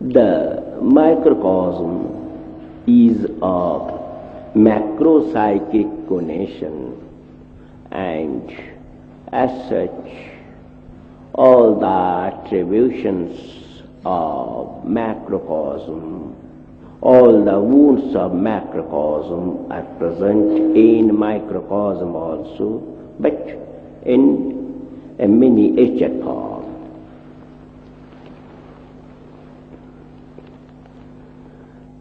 The microcosm is a macro-psychic connection, and as such, all the attributions of macrocosm, all the wounds of macrocosm are present in microcosm also, but in a miniature form.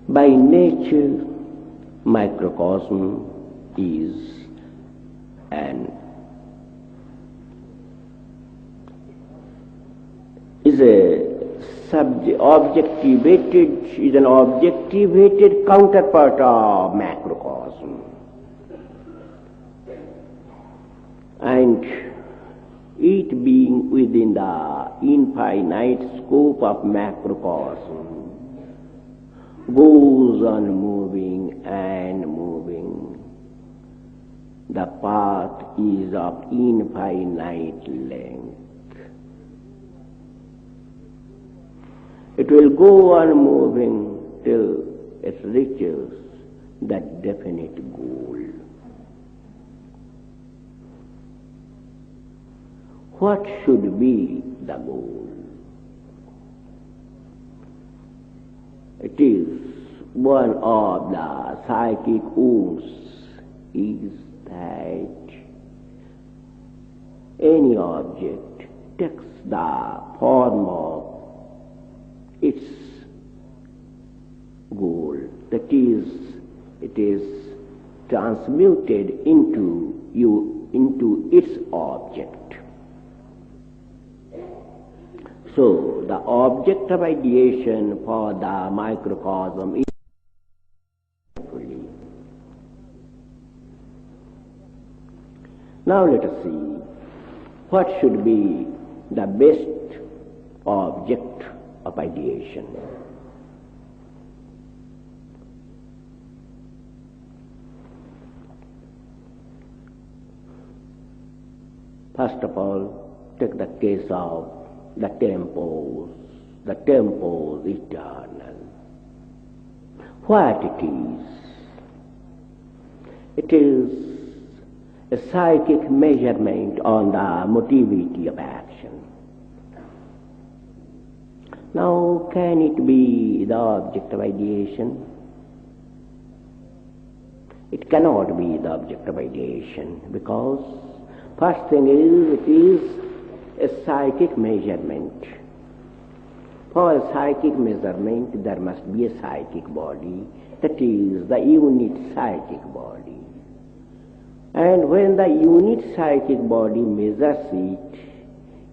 By nature, microcosm is an objectivated counterpart of macrocosm, and it being within the infinite scope of macrocosm goes on moving and moving. The path is of infinite length. It will go on moving till it reaches that definite goal. What should be the goal? It is one of the psychic wounds is that any object takes the form of its goal. That is, it is transmuted into its object. So, the object of ideation for the microcosm is Now let us see what should be the best object of ideation. First of all, take the case of the tempos eternal. What it is? It is a psychic measurement on the motivity of action. Now, can it be the object of ideation? It cannot be the object of ideation, because first thing is, it is a psychic measurement. For a psychic measurement, there must be a psychic body, that is the unit psychic body. And when the unit psychic body measures it,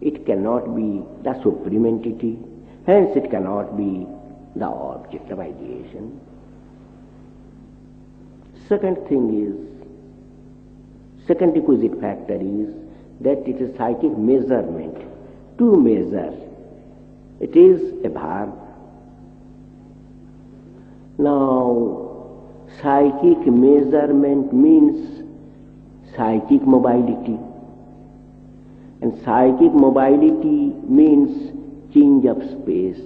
it cannot be the supreme entity, hence it cannot be the object of ideation. Second requisite factor is that it is psychic measurement. To measure, it is a verb. Now, psychic measurement means psychic mobility, and psychic mobility means change of space.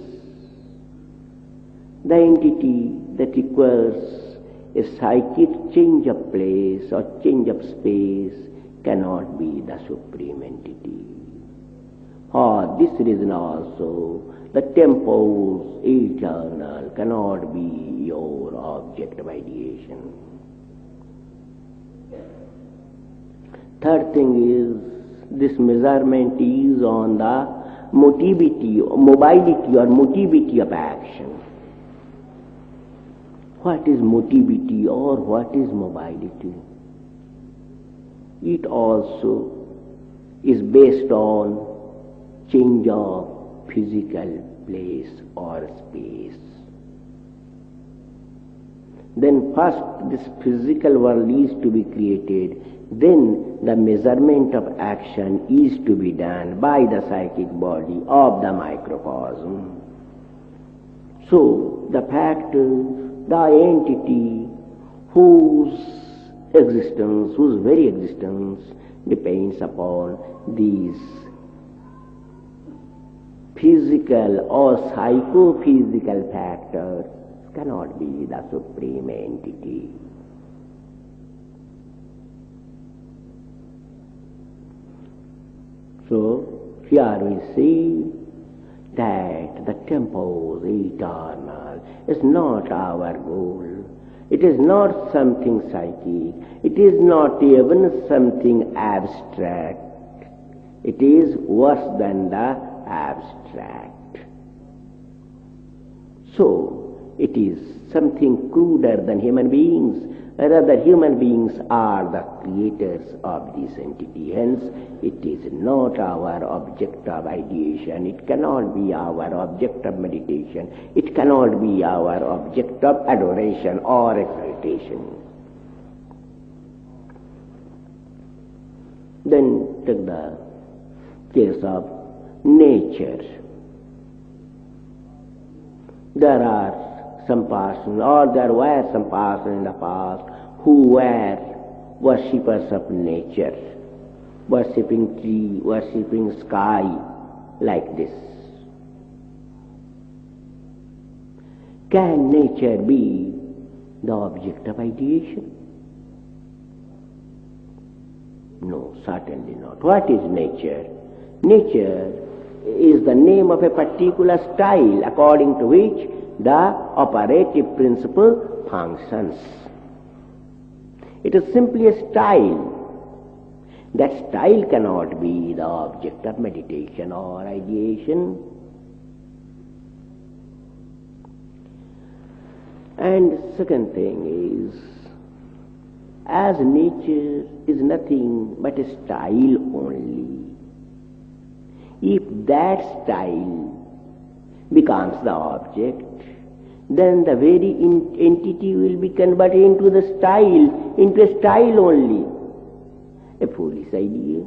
The entity that requires a psychic change of place or change of space cannot be the supreme entity. For this reason also, the tempos eternal cannot be your object of ideation. Third thing is, this measurement is on the mobility or motivity of action. What is motivity or what is mobility? It also is based on change of physical place or space. Then first this physical world is to be created, then the measurement of action is to be done by the psychic body of the microcosm. So the factor, the entity whose very existence depends upon these physical or psychophysical factors cannot be the supreme entity. So here we see that the tempo eternal is not our goal. It is not something psychic. It is not even something abstract. It is worse than the abstract. So it is something cruder than human beings. Rather, human beings are the creators of this entity. Hence, it is not our object of ideation. It cannot be our object of meditation. It cannot be our object of adoration or exaltation. Then take the case of nature. There are some persons, or there were some persons in the past who were worshippers of nature, worshipping tree, worshipping sky, like this. Can nature be the object of ideation? No, certainly not. What is nature? Nature is the name of a particular style according to which the operative principle functions. It is simply a style. That style cannot be the object of meditation or ideation. And second thing is, as nature is nothing but a style only, if that style becomes the object, then the very entity will be converted into the style, into a style only. A foolish idea.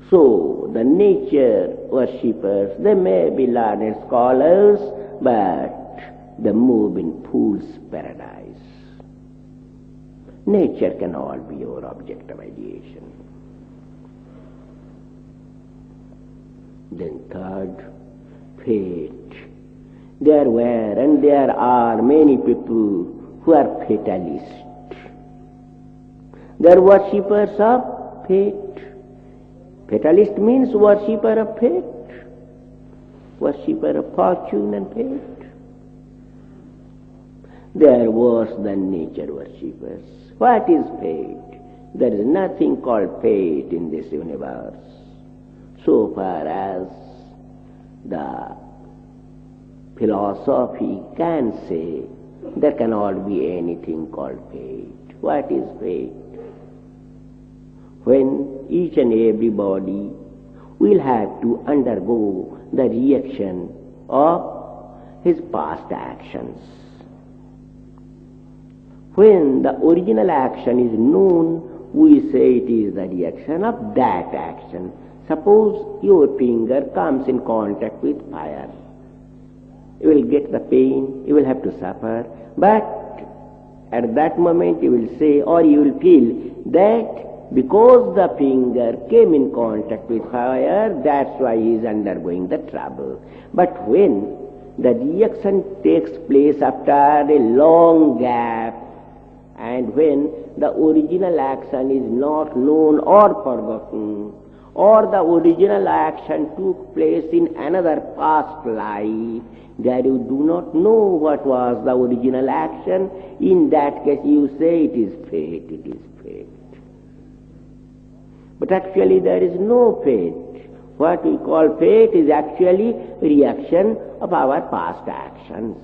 So, the nature worshippers, they may be learned scholars, but they move in fool's paradise. Nature cannot be your object of ideation. Then third, fate. There were and there are many people who are fatalists. They are worshippers of fate. Fatalist means worshipper of fate, worshipper of fortune and fate. They are worse than nature worshippers. What is fate? There is nothing called fate in this universe. So far as the philosophy can say, there cannot be anything called fate. What is fate? When each and everybody will have to undergo the reaction of his past actions. When the original action is known, we say it is the reaction of that action. Suppose your finger comes in contact with fire. You will get the pain, you will have to suffer, but at that moment you will say, or you will feel that because the finger came in contact with fire, that's why he is undergoing the trouble. But when the reaction takes place after a long gap, and when the original action is not known or forgotten, or the original action took place in another past life, that you do not know what was the original action, in that case you say it is fate, it is fate. But actually there is no fate. What we call fate is actually reaction of our past actions.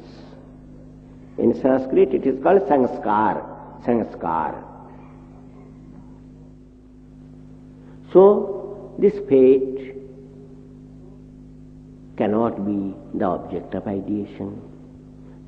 In Sanskrit it is called sanskar. Sanskar. So this fate cannot be the object of ideation.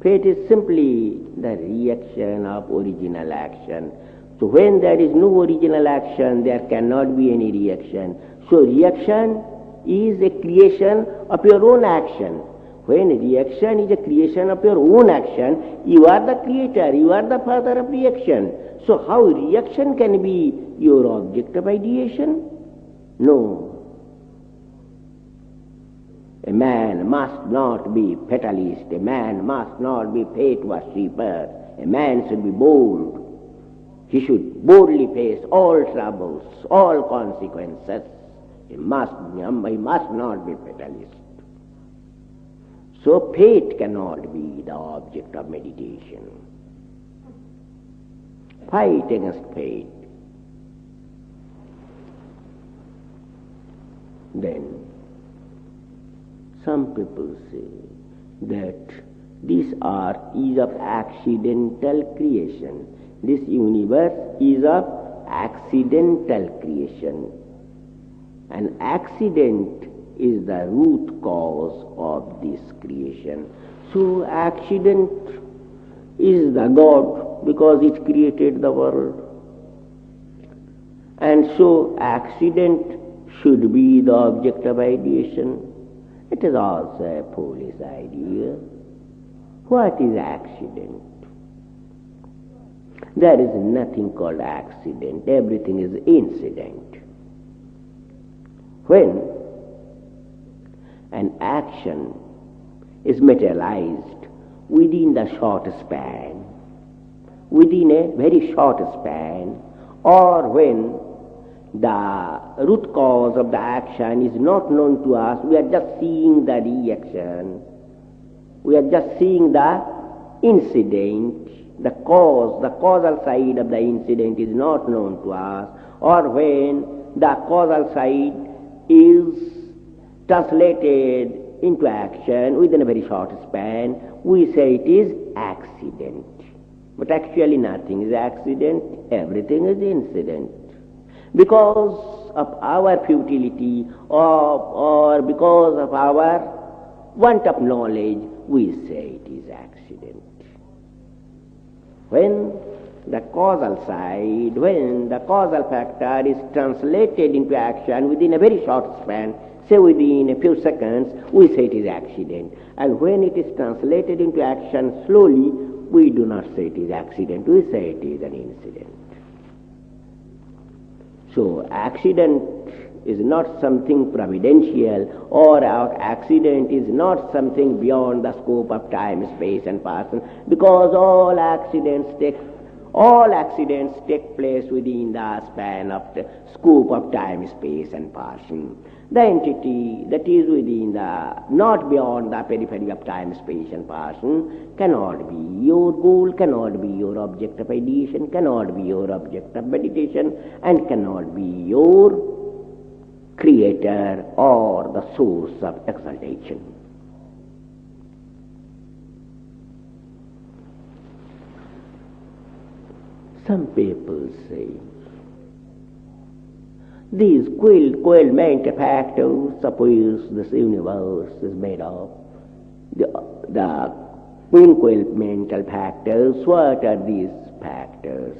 Fate is simply the reaction of original action. So when there is no original action, there cannot be any reaction. So reaction is a creation of your own action. When reaction is a creation of your own action, you are the creator, you are the father of reaction. So how reaction can be your object of ideation? No. man must not be fatalist, a man must not be fate worshipper, a man should be bold. He should boldly face all troubles, all consequences. He must not be fatalist. So fate cannot be the object of meditation. Fight against fate. Then some people say that this earth is of accidental creation. This universe is of accidental creation. An accident is the root cause of this creation. So accident is the God because it created the world. And so accident should be the object of ideation. It is also a foolish idea. What is accident? There is nothing called accident. Everything is incident. When an action is materialized within the short span, within a very short span, or when the root cause of the action is not known to us, we are just seeing the reaction, we are just seeing the incident, the causal side of the incident is not known to us, or when the causal side is translated into action within a very short span, we say it is accident. But actually nothing is accident, everything is incident. Because of our futility or because of our want of knowledge, we say it is accident. When the causal side, when the causal factor is translated into action within a very short span, say within a few seconds, we say it is accident. And when it is translated into action slowly, we do not say it is accident, we say it is an incident. So accident is not something providential, or accident is not something beyond the scope of time, space and person, because all accidents take place within the span of the scope of time, space and person. The entity that is within the, not beyond the periphery of time, space and person, cannot be your goal, cannot be your object of ideation, cannot be your object of meditation, and cannot be your creator or the source of exaltation. Some people say, these coiled mental factors, suppose this universe is made of the coiled mental factors. What are these factors?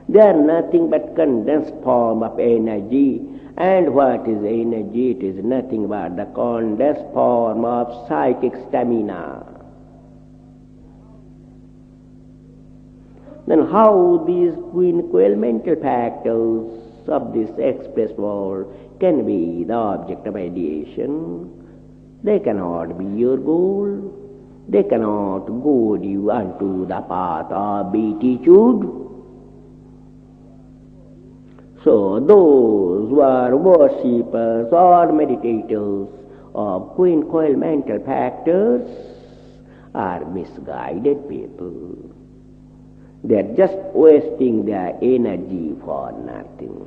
They are nothing but condensed form of energy. And what is energy? It is nothing but the condensed form of psychic stamina. Then how these coiled mental factors of this express world can be the object of ideation? They cannot be your goal. They cannot guide you unto the path of beatitude. So those who are worshippers or meditators of coiled mental factors are misguided people. They are just wasting their energy for nothing.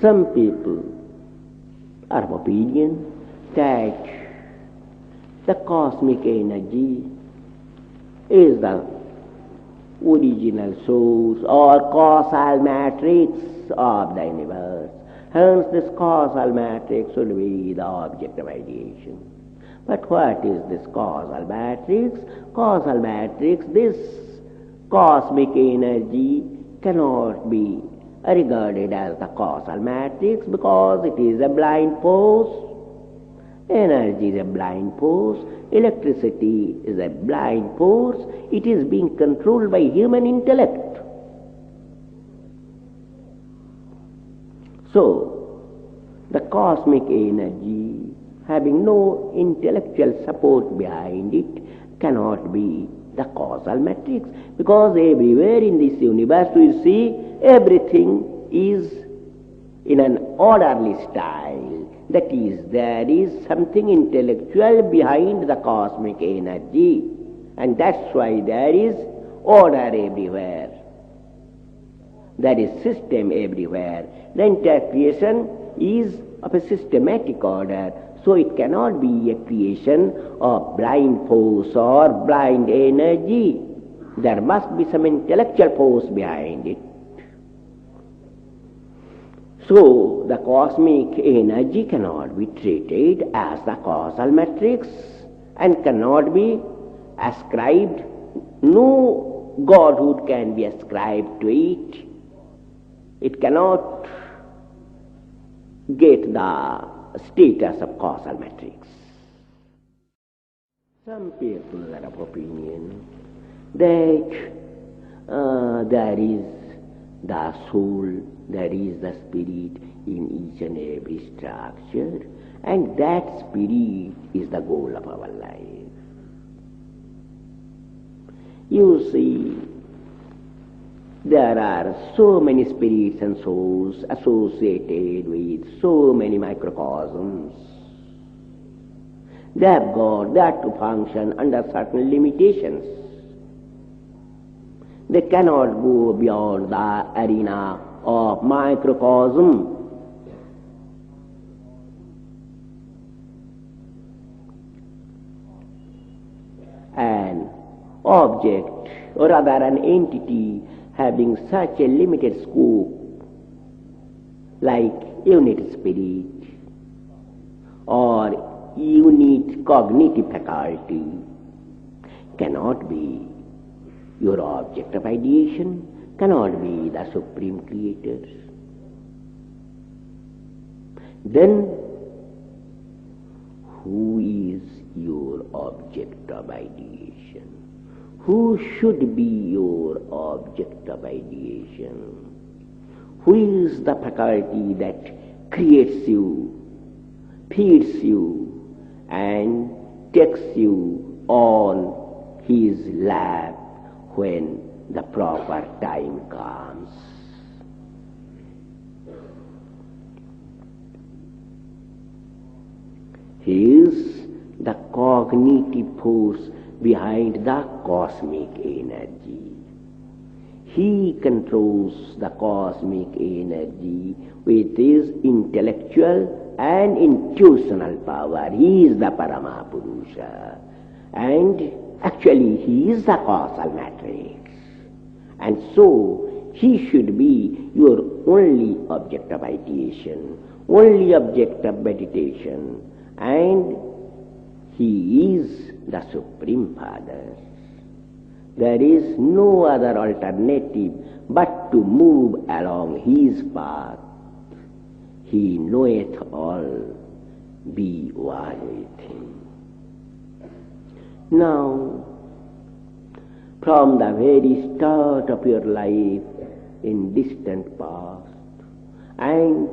Some people are of opinion that the cosmic energy is the original source or causal matrix of the universe. Hence this causal matrix should be the object of ideation. But what is this causal matrix? Causal matrix, this cosmic energy cannot be regarded as the causal matrix because it is a blind force. Energy is a blind force. Electricity is a blind force. It is being controlled by human intellect. So, the cosmic energy, having no intellectual support behind it, cannot be the causal matrix, because everywhere in this universe we see everything is in an orderly style. That is, there is something intellectual behind the cosmic energy, and that's why there is order everywhere. There is system everywhere. The entire creation is of a systematic order, so it cannot be a creation of blind force or blind energy. There must be some intellectual force behind it. So, the cosmic energy cannot be treated as the causal matrix and cannot be ascribed, no godhood can be ascribed to it. It cannot get the status of causal matrix. Some people are of opinion that there is the soul, there is the spirit in each and every structure, and that spirit is the goal of our life. You see, there are so many spirits and souls associated with so many microcosms. They have got that to function under certain limitations. They cannot go beyond the arena of microcosm. An object, or rather an entity, having such a limited scope, like unit spirit or unit cognitive faculty, cannot be your object of ideation, cannot be the Supreme Creator. Then, who is your object of ideation? Who should be your object of ideation? Who is the faculty that creates you, feeds you, and takes you on his lap when the proper time comes? He is the cognitive force behind the cosmic energy. He controls the cosmic energy with his intellectual and intuitional power. He is the Paramapurusha, and actually he is the causal matrix. And so he should be your only object of ideation, only object of meditation, and he is the Supreme Father. There is no other alternative but to move along his path. He knoweth all, be one with him. Now, from the very start of your life in distant past and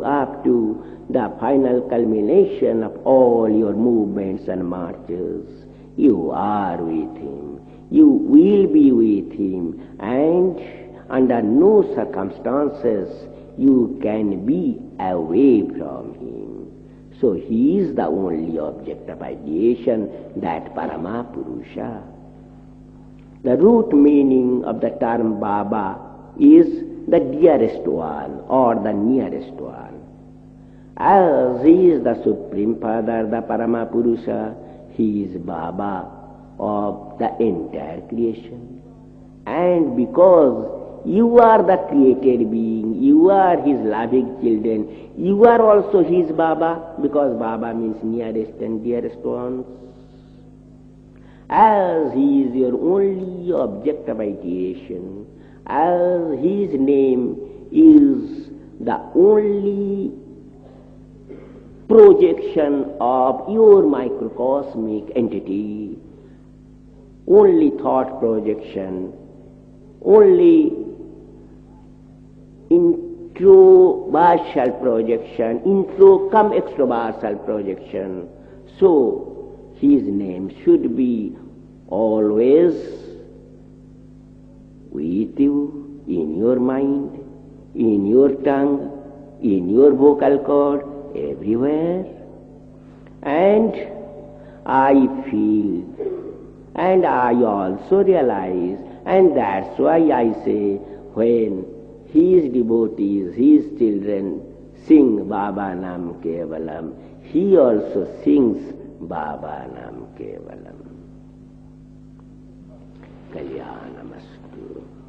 up to the final culmination of all your movements and marches, you are with him, you will be with him, and under no circumstances you can be away from him. So he is the only object of ideation, that Paramapurusha. The root meaning of the term Baba is the dearest one or the nearest one. As he is the Supreme Father, the Paramapurusha, he is Baba of the entire creation. And because you are the created being, you are his loving children, you are also his Baba, because Baba means nearest and dearest ones. As he is your only object of ideation, as his name is the only projection of your microcosmic entity, only thought projection, only introversal projection, intro come extroversal projection. So his name should be always with you, in your mind, in your tongue, in your vocal cord, everywhere. And I feel, and I also realize, and that's why I say, when his devotees, his children sing Baba Nam Kevalam, he also sings Baba Nam Kevalam. Kalyanamastu.